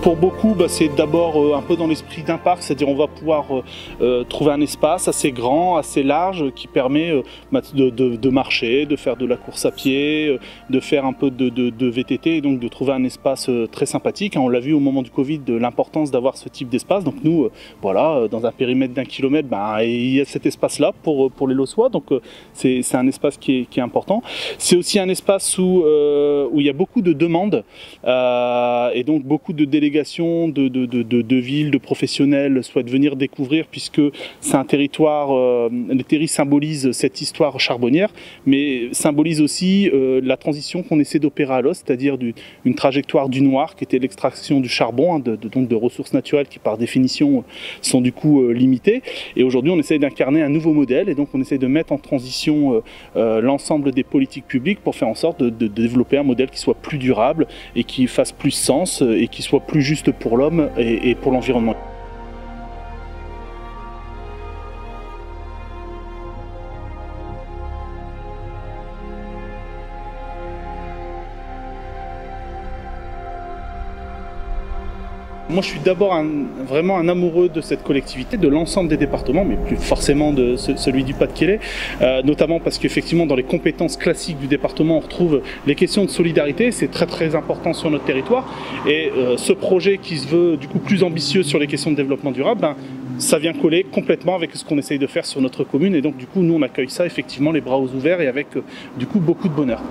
Pour beaucoup, c'est d'abord un peu dans l'esprit d'un parc, c'est-à-dire on va pouvoir trouver un espace assez grand, assez large, qui permet de marcher, de faire de la course à pied, de faire un peu de VTT, et donc de trouver un espace très sympathique. On l'a vu au moment du Covid, l'importance d'avoir ce type d'espace. Donc nous, voilà, dans un périmètre d'1 kilomètre, il y a cet espace-là pour les Lossois, donc c'est un espace qui est important. C'est aussi un espace où il y a beaucoup de demandes, et donc beaucoup de délégations de villes, de professionnels souhaitent venir découvrir, puisque c'est un territoire, les terris symbolisent cette histoire charbonnière, mais symbolise aussi la transition qu'on essaie d'opérer à Los, c'est-à-dire une trajectoire du noir, qui était l'extraction du charbon, donc de ressources naturelles qui par définition sont du coup limitées. Et aujourd'hui on essaie d'incarner un nouveau modèle, et donc on essaie de mettre en transition l'ensemble des politiques publiques pour faire en sorte de développer un modèle qui soit plus durable et qui fasse plus sens et qui soit plus juste pour l'homme et pour l'environnement. Moi, je suis d'abord vraiment un amoureux de cette collectivité, de l'ensemble des départements, mais plus forcément de celui du Pas-de-Calais, notamment parce qu'effectivement, dans les compétences classiques du département, on retrouve les questions de solidarité, c'est très important sur notre territoire, et ce projet qui se veut du coup plus ambitieux sur les questions de développement durable, ça vient coller complètement avec ce qu'on essaye de faire sur notre commune, et donc du coup, nous, on accueille ça effectivement les bras ouverts et avec du coup beaucoup de bonheur.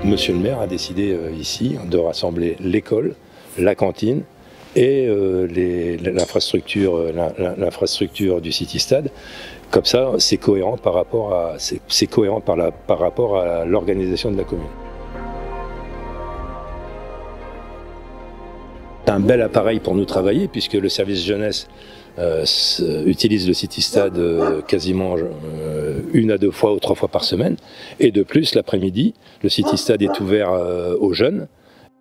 Monsieur le maire a décidé ici de rassembler l'école, la cantine et l'infrastructure du City-Stade. Comme ça, c'est cohérent par rapport à l'organisation de la commune. C'est un bel appareil pour nous travailler, puisque le service jeunesse utilise le City-Stade quasiment 1 à 2 fois ou 3 fois par semaine. Et de plus, l'après-midi, le City-Stade est ouvert aux jeunes.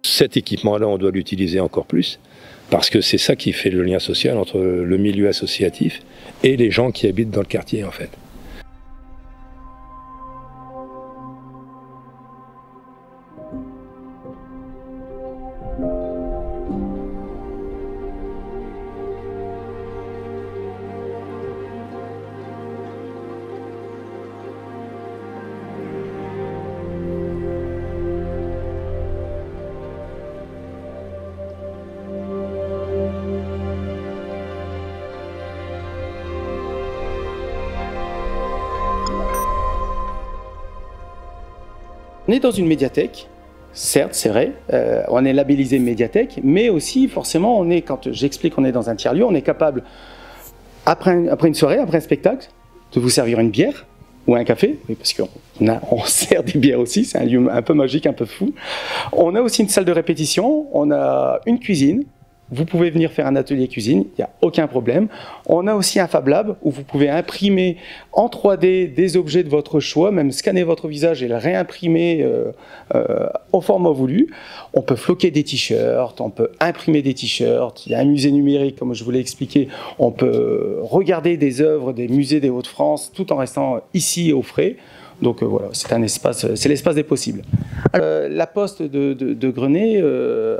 Cet équipement-là, on doit l'utiliser encore plus, parce que c'est ça qui fait le lien social entre le milieu associatif et les gens qui habitent dans le quartier, en fait. On est dans une médiathèque, certes, c'est vrai, on est labellisé médiathèque, mais aussi, forcément, quand j'explique qu'on est dans un tiers-lieu, on est capable, après une soirée, après un spectacle, de vous servir une bière ou un café, parce qu'on sert des bières aussi, c'est un lieu un peu magique, un peu fou. On a aussi une salle de répétition, on a une cuisine. Vous pouvez venir faire un atelier cuisine, il n'y a aucun problème. On a aussi un Fab Lab où vous pouvez imprimer en 3D des objets de votre choix, même scanner votre visage et le réimprimer au format voulu. On peut floquer des t-shirts, on peut imprimer des t-shirts. Il y a un musée numérique, comme je vous l'ai expliqué. On peut regarder des œuvres des musées des Hauts-de-France tout en restant ici au frais. Donc voilà, c'est un espace, c'est l'espace des possibles. La Poste de Grenay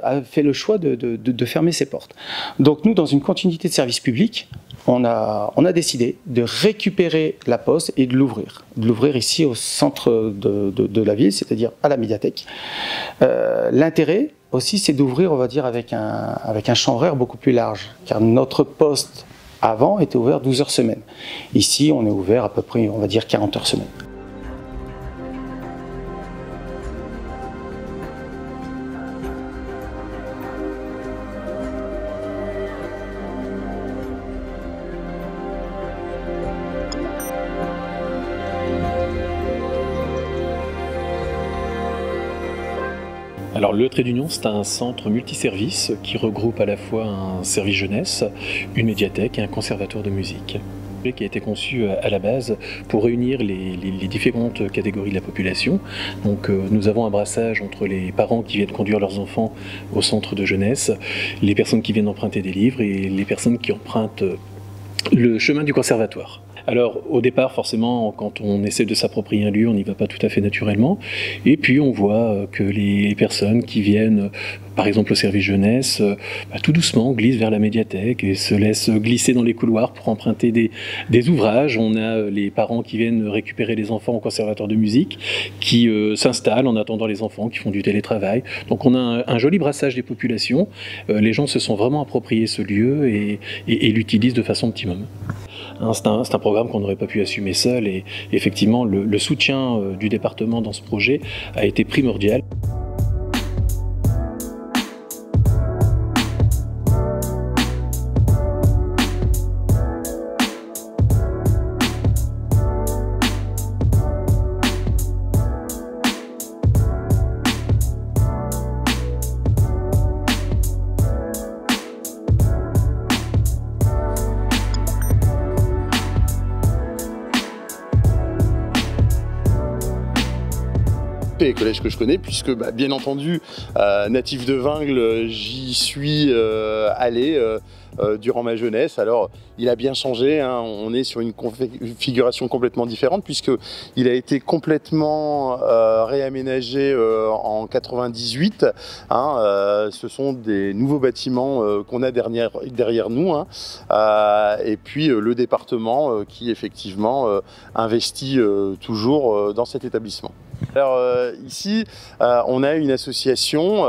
a fait le choix de fermer ses portes. Donc nous, dans une continuité de service public, on a décidé de récupérer la Poste et de l'ouvrir ici au centre de la ville, c'est-à-dire à la médiathèque. L'intérêt aussi, c'est d'ouvrir, on va dire, avec un champ horaire beaucoup plus large, car notre poste avant était ouvert 12 heures semaine. Ici, on est ouvert à peu près, on va dire, 40 heures semaine. Alors le Trait d'Union, c'est un centre multiservice qui regroupe à la fois un service jeunesse, une médiathèque et un conservatoire de musique, qui a été conçu à la base pour réunir les différentes catégories de la population. Donc nous avons un brassage entre les parents qui viennent conduire leurs enfants au centre de jeunesse, les personnes qui viennent emprunter des livres et les personnes qui empruntent le chemin du conservatoire. Alors au départ, forcément, quand on essaie de s'approprier un lieu, on n'y va pas tout à fait naturellement. Et puis on voit que les personnes qui viennent, par exemple au service jeunesse, tout doucement glissent vers la médiathèque et se laissent glisser dans les couloirs pour emprunter des ouvrages. On a les parents qui viennent récupérer les enfants au conservatoire de musique, qui s'installent en attendant les enfants, qui font du télétravail. Donc on a un joli brassage des populations. Les gens se sont vraiment appropriés ce lieu et l'utilisent de façon optimum. C'est un programme qu'on n'aurait pas pu assumer seul et effectivement le soutien du département dans ce projet a été primordial. Les collèges que je connais, puisque bien entendu, natif de Vingles, j'y suis allé durant ma jeunesse. Alors il a bien changé, hein. On est sur une configuration complètement différente puisqu'il a été complètement réaménagé en 98. Hein. Ce sont des nouveaux bâtiments qu'on a derrière nous. Hein. Et puis le département qui effectivement investit toujours dans cet établissement. Alors ici, on a une association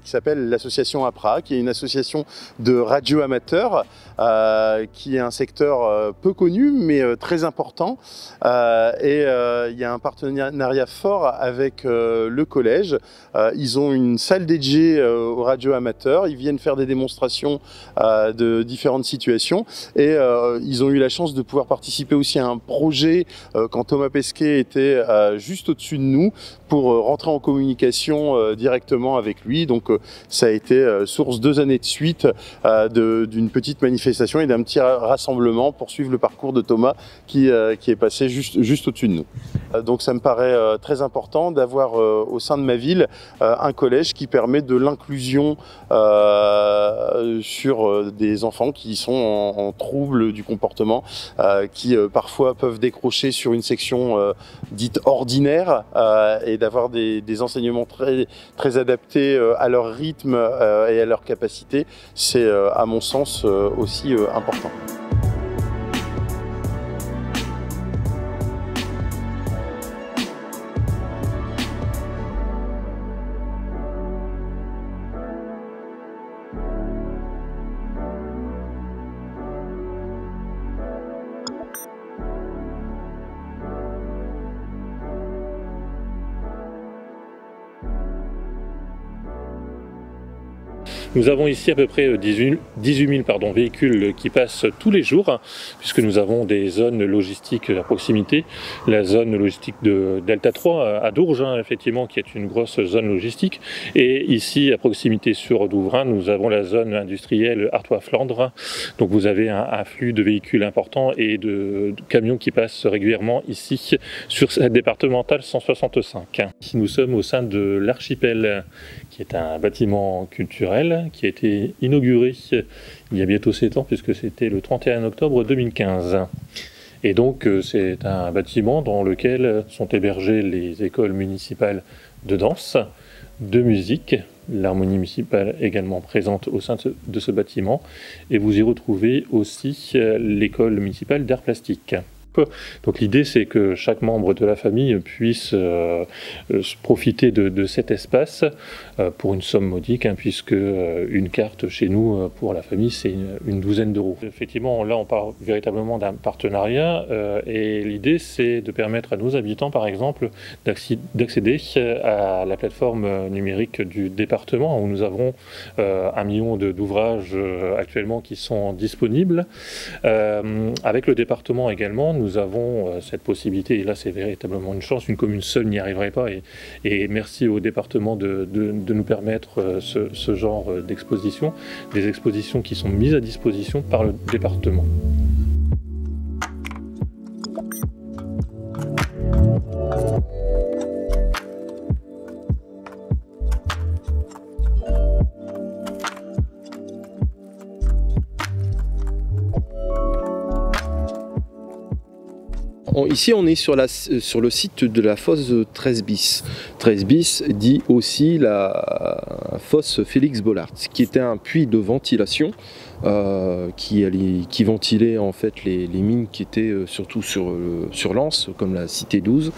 qui s'appelle l'association APRA, qui est une association de radio amateurs, qui est un secteur peu connu mais très important. Et il y a un partenariat fort avec le collège. Ils ont une salle dédiée aux radios amateurs. Ils viennent faire des démonstrations de différentes situations. Et ils ont eu la chance de pouvoir participer aussi à un projet quand Thomas Pesquet était juste au-dessus de nous pour rentrer en communication directement avec lui. Donc ça a été source 2 années de suite d'une petite manifestation et d'un petit rassemblement pour suivre le parcours de Thomas qui est passé juste au-dessus de nous. Donc ça me paraît très important d'avoir au sein de ma ville un collège qui permet de l'inclusion sur des enfants qui sont en trouble du comportement, qui parfois peuvent décrocher sur une section dite ordinaire et d'avoir des enseignements très adaptés à leur rythme et à leur capacité, c'est à mon sens aussi important. Nous avons ici à peu près 18 000 véhicules qui passent tous les jours, puisque nous avons des zones logistiques à proximité. La zone logistique de Delta 3 à Dourges, effectivement, qui est une grosse zone logistique. Et ici, à proximité sur Douvrin, nous avons la zone industrielle Artois-Flandre. Donc vous avez un flux de véhicules important et de camions qui passent régulièrement ici sur cette départementale 165. Nous sommes au sein de l'Archipel, qui est un bâtiment culturel qui a été inauguré il y a bientôt 7 ans, puisque c'était le 31 octobre 2015. Et donc c'est un bâtiment dans lequel sont hébergées les écoles municipales de danse, de musique, l'harmonie municipale également présente au sein de ce bâtiment, et vous y retrouvez aussi l'école municipale d'art plastique. Donc l'idée c'est que chaque membre de la famille puisse profiter de cet espace pour une somme modique, hein, puisque une carte chez nous pour la famille c'est une douzaine d'euros. Effectivement là on parle véritablement d'un partenariat et l'idée c'est de permettre à nos habitants par exemple d'accéder à la plateforme numérique du département où nous avons 1 million d'ouvrages actuellement qui sont disponibles. Avec le département également, nous avons cette possibilité, et là c'est véritablement une chance, une commune seule n'y arriverait pas, et merci au département de nous permettre ce genre d'exposition, des expositions qui sont mises à disposition par le département. Ici, on est sur le site de la fosse 13 bis. 13 bis dit aussi la fosse Félix Bollard, qui était un puits de ventilation qui ventilait en fait les mines qui étaient surtout sur Lens, comme la Cité 12.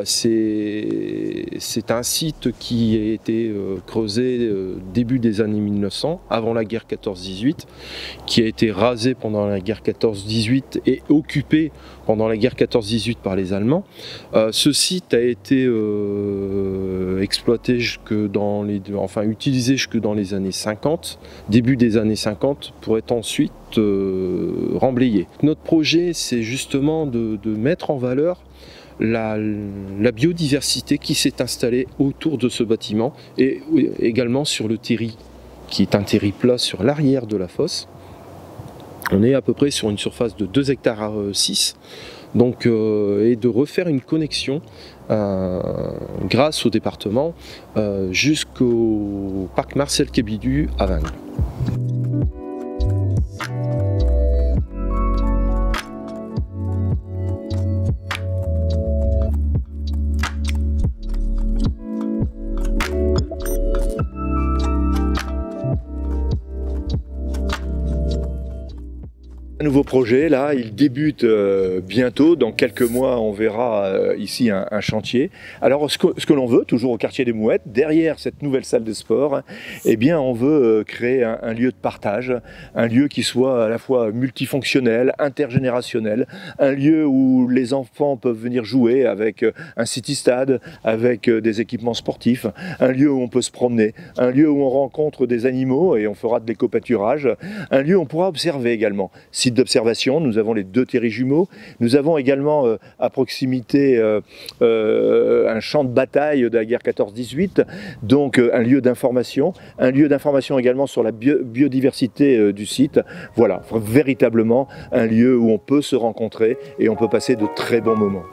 C'est un site qui a été creusé début des années 1900, avant la guerre 14-18, qui a été rasé pendant la guerre 14-18 et occupé pendant la guerre 14-18 par les Allemands. Ce site a été exploité utilisé jusque dans les années 50, début des années 50, pour être ensuite remblayé. Notre projet, c'est justement de mettre en valeur la biodiversité qui s'est installée autour de ce bâtiment et également sur le terri, qui est un terri plat sur l'arrière de la fosse. On est à peu près sur une surface de 2,6 hectares. Donc, et de refaire une connexion grâce au département jusqu'au parc Marcel Kébidu à Vingles. Un nouveau projet, là, il débute bientôt. Dans quelques mois, on verra ici un chantier. Alors, ce que l'on veut, toujours au quartier des Mouettes, derrière cette nouvelle salle de sport, eh bien, on veut créer un lieu de partage, un lieu qui soit à la fois multifonctionnel, intergénérationnel, un lieu où les enfants peuvent venir jouer avec un city-stade, avec des équipements sportifs, un lieu où on peut se promener, un lieu où on rencontre des animaux et on fera de l'éco-pâturage, un lieu où on pourra observer également. Site d'observation, nous avons les 2 terris jumeaux, nous avons également à proximité un champ de bataille de la guerre 14-18, donc un lieu d'information également sur la biodiversité du site. Voilà, véritablement un lieu où on peut se rencontrer et on peut passer de très bons moments.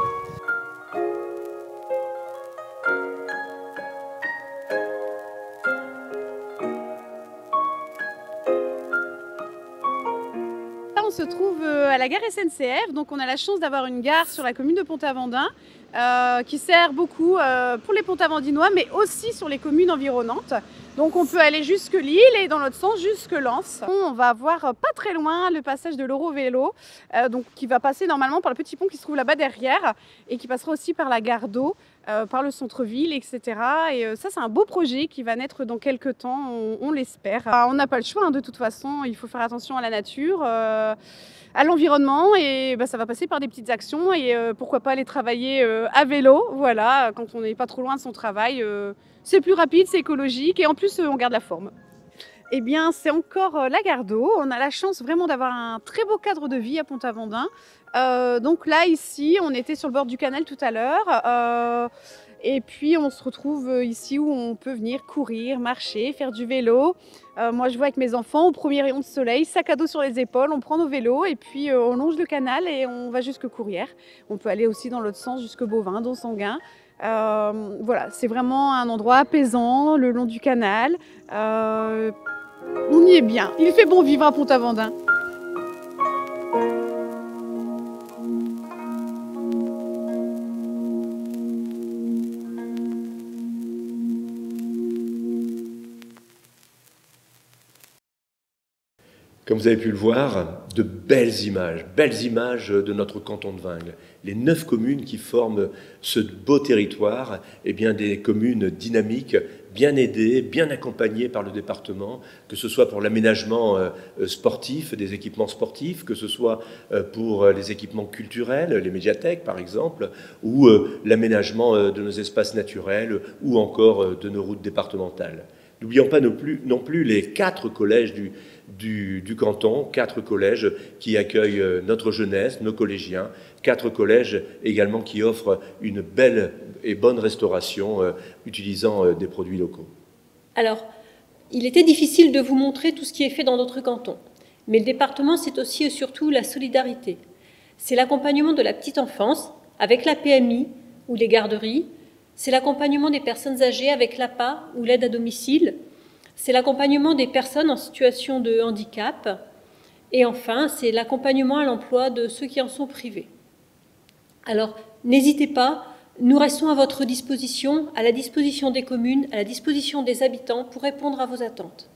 On se trouve à la gare SNCF, donc on a la chance d'avoir une gare sur la commune de Pont-Aventin qui sert beaucoup pour les Pont-Aventinois mais aussi sur les communes environnantes. Donc on peut aller jusque Lille et dans l'autre sens jusque Lens. On va voir pas très loin le passage de l'Eurovélo donc qui va passer normalement par le petit pont qui se trouve là-bas derrière et qui passera aussi par la gare d'eau, par le centre-ville, etc. Et ça c'est un beau projet qui va naître dans quelques temps, on l'espère. On n'a pas le choix de toute façon, il faut faire attention à la nature, à l'environnement et ça va passer par des petites actions et pourquoi pas aller travailler à vélo, voilà, quand on n'est pas trop loin de son travail. C'est plus rapide, c'est écologique et en plus on garde la forme. Eh bien c'est encore la gare d'eau, on a la chance vraiment d'avoir un très beau cadre de vie à Pont-Aventin. Donc là ici on était sur le bord du canal tout à l'heure et puis on se retrouve ici où on peut venir courir, marcher, faire du vélo. Moi je vois avec mes enfants au premier rayon de soleil, sac à dos sur les épaules, on prend nos vélos et puis on longe le canal et on va jusque Courrières. On peut aller aussi dans l'autre sens jusque Beauvais, Donsanguin. Voilà, c'est vraiment un endroit apaisant le long du canal. On y est bien. Il fait bon vivre à Pont-Aventin. comme vous avez pu le voir, de belles images de notre canton de Vingles. Les 9 communes qui forment ce beau territoire, eh bien des communes dynamiques, bien aidées, bien accompagnées par le département, que ce soit pour l'aménagement sportif, des équipements sportifs, que ce soit pour les équipements culturels, les médiathèques par exemple, ou l'aménagement de nos espaces naturels, ou encore de nos routes départementales. N'oublions pas non plus les 4 collèges du canton, 4 collèges qui accueillent notre jeunesse, nos collégiens, 4 collèges également qui offrent une belle et bonne restauration utilisant des produits locaux. Alors, il était difficile de vous montrer tout ce qui est fait dans notre canton, mais le département, c'est aussi et surtout la solidarité. C'est l'accompagnement de la petite enfance avec la PMI ou les garderies, c'est l'accompagnement des personnes âgées avec l'APA ou l'aide à domicile, c'est l'accompagnement des personnes en situation de handicap, et enfin, c'est l'accompagnement à l'emploi de ceux qui en sont privés. Alors, n'hésitez pas, nous restons à votre disposition, à la disposition des communes, à la disposition des habitants pour répondre à vos attentes.